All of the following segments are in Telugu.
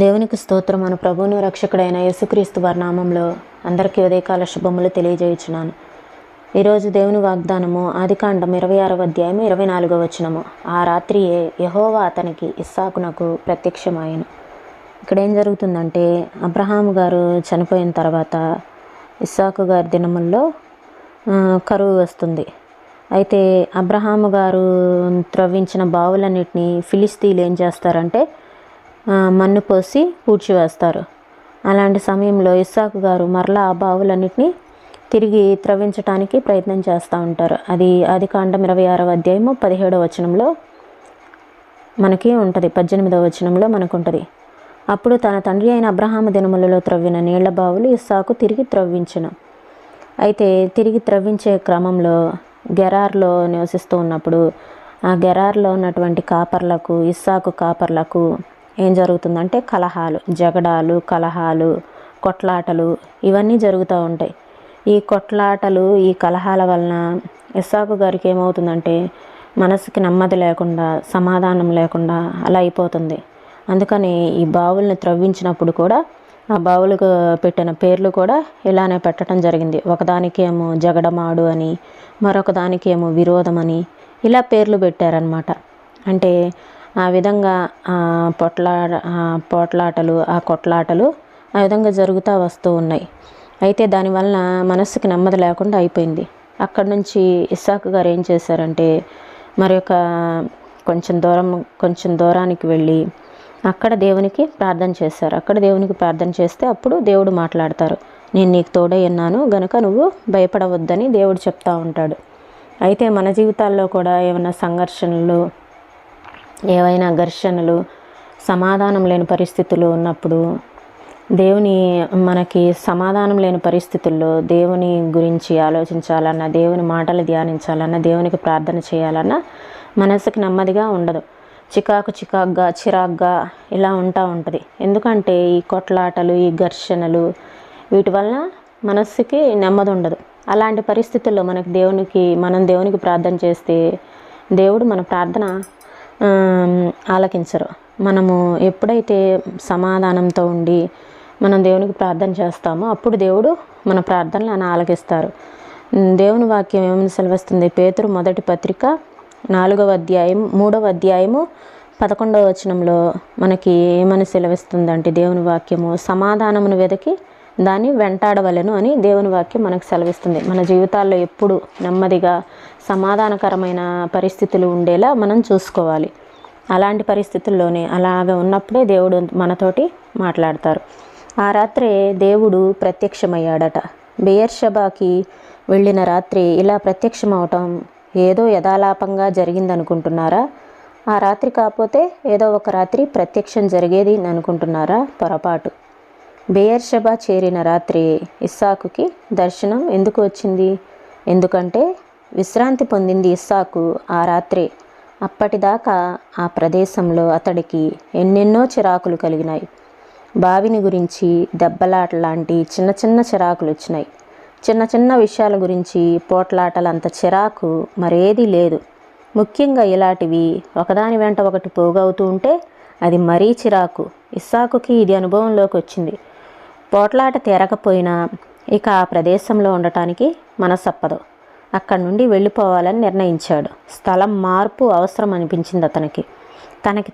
దేవునికి స్తోత్రం. మన ప్రభువును రక్షకుడైన యేసుక్రీస్తు వారి నామంలో అందరికీ ఉదయకాల శుభములు తెలియజేయుచున్నాను. ఈరోజు దేవుని వాగ్దానము ఆదికాండం 26వ అధ్యాయం 24వ వచనము. ఆ రాత్రియే యెహోవా అతనికి ఇస్సాకునకు ప్రత్యక్షమాయెను. ఇక్కడ ఏం జరుగుతుందంటే, అబ్రహాము గారు చనిపోయిన తర్వాత ఇస్సాకు గారి దినముల్లో కరువు వస్తుంది. అయితే అబ్రహాము గారు త్రవ్వించిన బావులన్నిటినీ ఫిలిస్తీన్లు ఏం చేస్తారంటే మన్ను పోసి పూడ్చివేస్తారు. అలాంటి సమయంలో ఇస్సాకు గారు మరలా ఆ బావులన్నిటినీ తిరిగి త్రవ్వించడానికి ప్రయత్నం చేస్తూ ఉంటారు. అది ఆదికాండం 26వ అధ్యాయము 17వ వచనంలో మనకి ఉంటుంది, 18వ వచనంలో మనకు ఉంటుంది. అప్పుడు తన తండ్రి అయిన అబ్రహాము దినములలో త్రవ్విన నీళ్ల బావులు ఇస్సాకు తిరిగి త్రవ్వించెను. అయితే తిరిగి త్రవ్వించే క్రమంలో గెరార్లో నివసిస్తూ ఉన్నప్పుడు ఆ గెరార్లో ఉన్నటువంటి కాపర్లకు, ఇస్సాకు కాపర్లకు ఏం జరుగుతుందంటే కలహాలు, జగడాలు, కలహాలు, కొట్లాటలు ఇవన్నీ జరుగుతూ ఉంటాయి. ఈ కొట్లాటలు, ఈ కలహాల వలన ఇస్సాకు గారికి ఏమవుతుందంటే మనసుకి నెమ్మది లేకుండా, సమాధానం లేకుండా అలా అయిపోతుంది. అందుకని ఈ బావుల్ని త్రవ్వించినప్పుడు కూడా ఆ బావులకు పెట్టిన పేర్లు కూడా ఇలానే పెట్టడం జరిగింది. ఒకదానికేమో జగడమాడు అని, మరొక దానికేమో విరోధమని, ఇలా పేర్లు పెట్టారనమాట. అంటే ఆ విధంగా పోట్లాటలు, ఆ కొట్లాటలు ఆ విధంగా జరుగుతూ వస్తూ ఉన్నాయి. అయితే దానివలన మనస్సుకి నెమ్మది లేకుండా అయిపోయింది. అక్కడి నుంచి ఇస్సాకు గారు ఏం చేశారంటే మరి కొంచెం దూరానికి వెళ్ళి అక్కడ దేవునికి ప్రార్థన చేశారు. అక్కడ దేవునికి ప్రార్థన చేస్తే అప్పుడు దేవుడు మాట్లాడతారు. నేను నీకు తోడై ఉన్నాను గనుక నువ్వు భయపడవద్దని దేవుడు చెప్తా ఉంటాడు. అయితే మన జీవితాల్లో కూడా ఏమైనా సంఘర్షణలు, ఏవైనా ఘర్షణలు, సమాధానం లేని పరిస్థితులు ఉన్నప్పుడు మనకి సమాధానం లేని పరిస్థితుల్లో దేవుని గురించి ఆలోచించాలన్నా, దేవుని మాటలు ధ్యానించాలన్నా, దేవునికి ప్రార్థన చేయాలన్నా మనసుకి నెమ్మదిగా ఉండదు. చిరాగ్గా ఇలా ఉంటుంది. ఎందుకంటే ఈ కొట్లాటలు, ఈ ఘర్షణలు వీటి వలన మనస్సుకి నెమ్మది ఉండదు. అలాంటి పరిస్థితుల్లో మనం దేవునికి ప్రార్థన చేస్తే దేవుడు మన ప్రార్థన ఆలకించరు. మనము ఎప్పుడైతే సమాధానంతో ఉండి మనం దేవునికి ప్రార్థన చేస్తామో అప్పుడు దేవుడు మన ప్రార్థనలను ఆలకిస్తారు. దేవుని వాక్యం ఏమని సెలవిస్తుంది? పేతురు మొదటి పత్రిక 4వ అధ్యాయం 3వ అధ్యాయము 11వ వచనంలో మనకి ఏమని సెలవిస్తుందంటే దేవుని వాక్యము, సమాధానమును వెతికి దాన్ని వెంటాడవలెను అని దేవుని వాక్యం మనకు సెలవిస్తుంది. మన జీవితాల్లో ఎప్పుడు నెమ్మదిగా సమాధానకరమైన పరిస్థితులు ఉండేలా మనం చూసుకోవాలి. అలాంటి పరిస్థితుల్లోనే అలాగ ఉన్నప్పుడే దేవుడు మనతోటి మాట్లాడతారు. ఆ రాత్రే దేవుడు ప్రత్యక్షమయ్యాడట. బెయేర్షెబాకి వెళ్ళిన రాత్రి ఇలా ప్రత్యక్షమవటం ఏదో యథాలాపంగా జరిగిందనుకుంటున్నారా? ఆ రాత్రి కాకపోతే ఏదో ఒక రాత్రి ప్రత్యక్షం జరిగేది అనుకుంటున్నారా? పొరపాటు. బెయేర్షెబా చేరిన రాత్రి ఇస్సాకుకి దర్శనం ఎందుకు వచ్చింది? ఎందుకంటే విశ్రాంతి పొందింది ఇస్సాకు ఆ రాత్రి. అప్పటిదాకా ఆ ప్రదేశంలో అతడికి ఎన్నెన్నో చిరాకులు కలిగినాయి. బావిని గురించి దెబ్బలాటలాంటి చిన్న చిన్న చిరాకులు వచ్చినాయి. చిన్న చిన్న విషయాల గురించి పోట్లాటలంత చిరాకు మరేదీ లేదు. ముఖ్యంగా ఇలాంటివి ఒకదాని వెంట ఒకటి పోగవుతూ ఉంటే అది మరీ చిరాకు. ఇస్సాకుకి ఇది అనుభవంలోకి వచ్చింది. పోట్లాట తీరకపోయినా ఇక ఆ ప్రదేశంలో ఉండటానికి మనసప్పదు. అక్కడి నుండి వెళ్ళిపోవాలని నిర్ణయించాడు. స్థలం మార్పు అవసరం అనిపించింది అతనికి. తనకి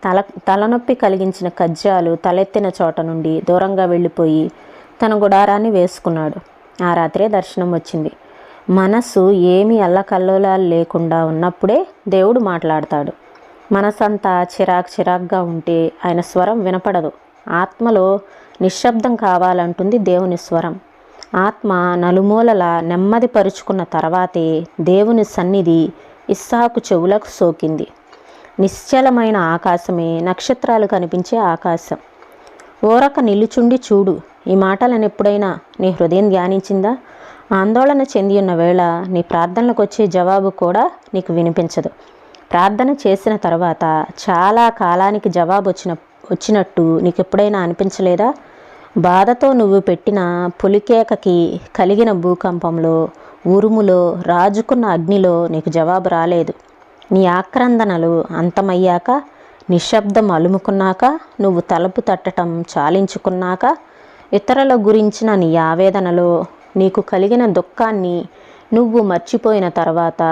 తలనొప్పి కలిగించిన కజ్జాలు తలెత్తిన చోట నుండి దూరంగా వెళ్ళిపోయి తన గుడారాన్ని వేసుకున్నాడు. ఆ రాత్రే దర్శనం వచ్చింది. మనసు ఏమీ అల్లకల్లోలాలు లేకుండా ఉన్నప్పుడే దేవుడు మాట్లాడతాడు. మనసంతా చిరాగ్గా ఉంటే ఆయన స్వరం వినపడదు. ఆత్మలో నిశ్శబ్దం కావాలంటుంది దేవుని స్వరం. ఆత్మ నలుమూలలా నెమ్మది పరుచుకున్న తర్వాతే దేవుని సన్నిధి ఇస్సాకు చెవులకు సోకింది. నిశ్చలమైన ఆకాశమే నక్షత్రాలు కనిపించే ఆకాశం. ఓరక నిలుచుండి చూడు. ఈ మాటలను ఎప్పుడైనా నీ హృదయం ధ్యానించిందా? ఆందోళన చెంది ఉన్న వేళ నీ ప్రార్థనలకు వచ్చే జవాబు కూడా నీకు వినిపించదు. ప్రార్థన చేసిన తర్వాత చాలా కాలానికి జవాబు వచ్చినట్టు నీకు ఎప్పుడైనా అనిపించలేదా? బాధతో నువ్వు పెట్టిన పులికేకకి కలిగిన భూకంపంలో, ఉరుములో, రాజుకున్న అగ్నిలో నీకు జవాబు రాలేదు. నీ ఆక్రందనలు అంతమయ్యాక నిశ్శబ్దం అలుముకున్నాక, నువ్వు తలుపు తట్టడం చాలించుకున్నాక, ఇతరుల గురించిన నీ ఆవేదనలో నీకు కలిగిన దుఃఖాన్ని నువ్వు మర్చిపోయిన తర్వాత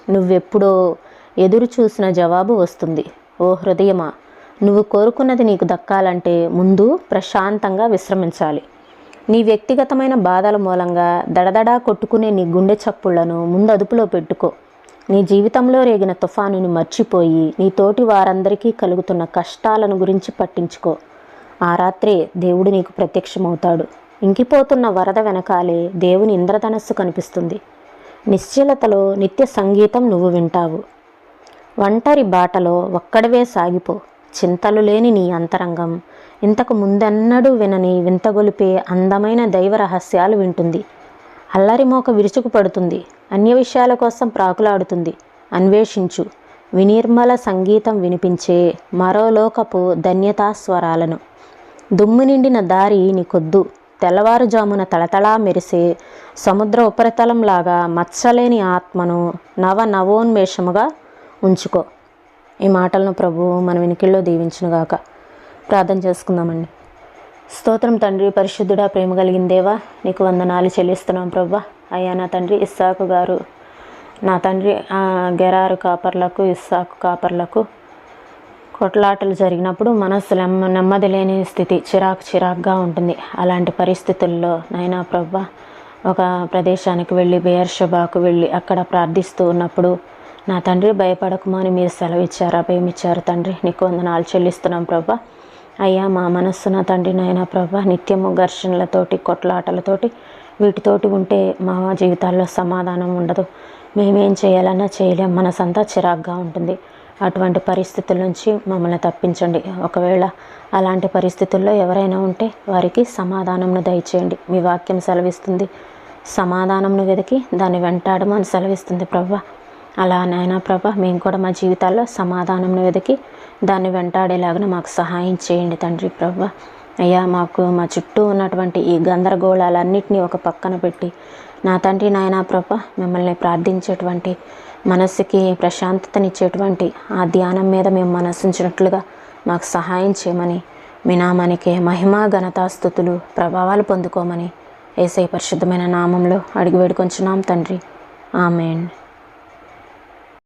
నువ్వెప్పుడో ఎదురు చూసిన జవాబు వస్తుంది. ఓ హృదయమా, నువ్వు కోరుకున్నది నీకు దక్కాలంటే ముందు ప్రశాంతంగా విశ్రమించాలి. నీ వ్యక్తిగతమైన బాధల మూలంగా దడదడా కొట్టుకునే నీ గుండె చప్పుళ్లను ముందు అదుపులో పెట్టుకో. నీ జీవితంలో రేగిన తుఫానుని మర్చిపోయి నీ తోటి వారందరికీ కలుగుతున్న కష్టాలను గురించి పట్టించుకో. ఆ రాత్రే దేవుడు నీకు ప్రత్యక్షమవుతాడు. ఇంకిపోతున్న వరద వెనకాలే దేవుని ఇంద్రధనస్సు కనిపిస్తుంది. నిశ్చలతలో నిత్య సంగీతం నువ్వు వింటావు. ఒంటరి బాటలో ఒక్కడవే సాగిపో. చింతలు లేని నీ అంతరంగం ఇంతకు ముందెన్నడూ వినని వింతగొలిపే అందమైన దైవ రహస్యాలు వింటుంది. అల్లరిమోక విరుచుకుపడుతుంది. అన్య విషయాల కోసం ప్రాకులాడుతుంది. అన్వేషించు. వినిర్మల సంగీతం వినిపించే మరో లోకపు ధన్యతా స్వరాలను. దుమ్ము నిండిన దారి నీకొద్దు. తెల్లవారుజామున తళతళా మెరిసే సముద్ర ఉపరితలంలాగా మచ్చలేని ఆత్మను నవోన్మేషముగా ఉంచుకో. ఈ మాటలను ప్రభువు మన వినికిల్లో దీవించునుగాక. ప్రార్థన చేసుకుందామండి. స్తోత్రం తండ్రి, పరిశుద్ధుడా, ప్రేమ కలిగిన దేవా, నీకు వందనాలు చెల్లిస్తున్నాం ప్రభా. అయ్యా నా తండ్రి, ఇస్సాకు గారు నా తండ్రి గెరారు కాపర్లకు, ఇస్సాకు కాపర్లకు కొట్లాటలు జరిగినప్పుడు మనస్సు నెమ్మది లేని స్థితి, చిరాకుగా ఉంటుంది. అలాంటి పరిస్థితుల్లో నైనా ప్రభా ఒక ప్రదేశానికి వెళ్ళి బెయేర్షెబాకు వెళ్ళి అక్కడ ప్రార్థిస్తూ ఉన్నప్పుడు నా తండ్రి భయపడకుమా అని మీరు సెలవిచ్చారు, అభయమిచ్చారు తండ్రి. నీకు వందనాలు చెల్లిస్తున్నాం ప్రభా. అయ్యా మా మనస్సు నా తండ్రి నాయనా ప్రభా నిత్యము ఘర్షణలతోటి, కొట్లాటలతోటి వీటితోటి ఉంటే మా జీవితాల్లో సమాధానం ఉండదు. మేమేం చేయాలన్నా చేయలేం. మనసంతా చిరాగ్గా ఉంటుంది. అటువంటి పరిస్థితుల నుంచి మమ్మల్ని తప్పించండి. ఒకవేళ అలాంటి పరిస్థితుల్లో ఎవరైనా ఉంటే వారికి సమాధానంను దయచేయండి. మీ వాక్యం సెలవిస్తుంది, సమాధానంను వెతికి దాన్ని వెంటాడమని సెలవిస్తుంది ప్రభా. అలా నాయనా ప్రభా మేము కూడా మా జీవితాల్లో సమాధానంను వెతికి దాన్ని వెంటాడేలాగా మాకు సహాయం చేయండి తండ్రి ప్రభా. అయ్యా మాకు మా చుట్టూ ఉన్నటువంటి ఈ గందరగోళాలన్నింటినీ ఒక పక్కన పెట్టి నా తండ్రి నాయనా ప్రభా మిమ్మల్ని ప్రార్థించేటువంటి మనస్సుకి ప్రశాంతతనిచ్చేటువంటి ఆ ధ్యానం మీద మేము మనసుంచినట్లుగా మాకు సహాయం చేయమని, మీ నామానికి మహిమ ఘనతాస్తుతులు ప్రభావాలు పొందుకోమని యేసయ్య పరిశుద్ధమైన నామంలో అడిగి వేడుకొంచున్నాం తండ్రి. ఆమేన్.